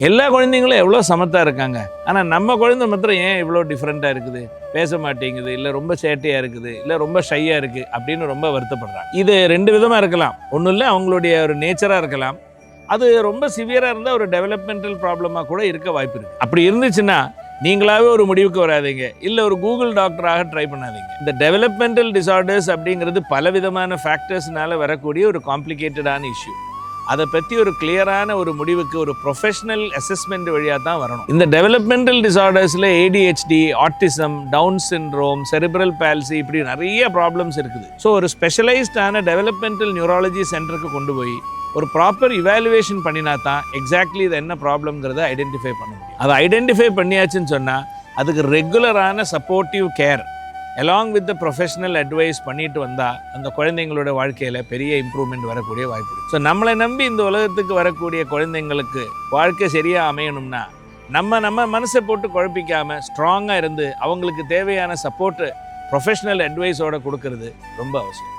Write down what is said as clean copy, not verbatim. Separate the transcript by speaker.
Speaker 1: எல்லா குழந்தைங்களும் எவ்வளோ சமத்தாக இருக்காங்க. ஆனால் நம்ம குழந்தை மாத்திரம் ஏன் இவ்வளோ டிஃப்ரெண்ட்டாக இருக்குது, பேச மாட்டேங்குது, இல்லை ரொம்ப சேட்டையாக இருக்குது, இல்லை ரொம்ப ஷையாக இருக்குது அப்படின்னு ரொம்ப வருத்தப்படுறாங்க. இது 2 விதமாக இருக்கலாம். ஒன்றும் இல்லை, அவங்களுடைய ஒரு நேச்சராக இருக்கலாம். அது ரொம்ப சிவியராக இருந்தால் ஒரு டெவலப்மெண்டல் ப்ராப்ளமாக கூட இருக்க வாய்ப்பு இருக்குது. அப்படி இருந்துச்சுன்னா நீங்களாவே ஒரு முடிவுக்கு வராதீங்க, இல்லை ஒரு கூகுள் டாக்டராக ட்ரை பண்ணாதீங்க. இந்த டெவலப்மெண்டல் டிசார்டர்ஸ் அப்படிங்கிறது பலவிதமான ஃபேக்டர்ஸ்னால வரக்கூடிய ஒரு காம்ப்ளிகேட்டடான இஷ்யூ. அதை பற்றி ஒரு கிளியரான ஒரு முடிவுக்கு ஒரு ப்ரொஃபஷனல் அசஸ்மெண்ட் வழியாக தான் வரணும். இந்த டெவலப்மெண்டல் டிசார்டர்ஸில் ADHD, autism, Down syndrome, cerebral palsy, இப்படி நிறைய ப்ராப்ளம்ஸ் இருக்குது. ஸோ ஒரு ஸ்பெஷலைஸ்டான டெவலப்மெண்டல் நியூராலஜி சென்டருக்கு கொண்டு போய் ஒரு ப்ராப்பர் இவாலுவேஷன் பண்ணினா தான் எக்ஸாக்ட்லி இது என்ன ப்ராப்ளம்ங்கிறத ஐடென்டிஃபை பண்ண முடியும். அதை ஐடென்டிஃபை பண்ணியாச்சுன்னு சொன்னால் அதுக்கு ரெகுலரான supportive care along with the professional advice பண்ணிட்டு வந்தால் அந்த குழந்தைங்களோட வாழ்க்கையில் பெரிய இம்ப்ரூவ்மெண்ட் வரக்கூடிய வாய்ப்பு இருக்குது. ஸோ நம்மளை நம்பி இந்த உலகத்துக்கு வரக்கூடிய குழந்தைங்களுக்கு வாழ்க்கை சரியாக அமையணும்னா நம்ம மனசை போட்டு குழப்பிக்காமல் ஸ்ட்ராங்காக இருந்து அவங்களுக்கு தேவையான சப்போர்ட்டு ப்ரொஃபஷனல் அட்வைஸோடு கொடுக்கறது ரொம்ப அவசியம்.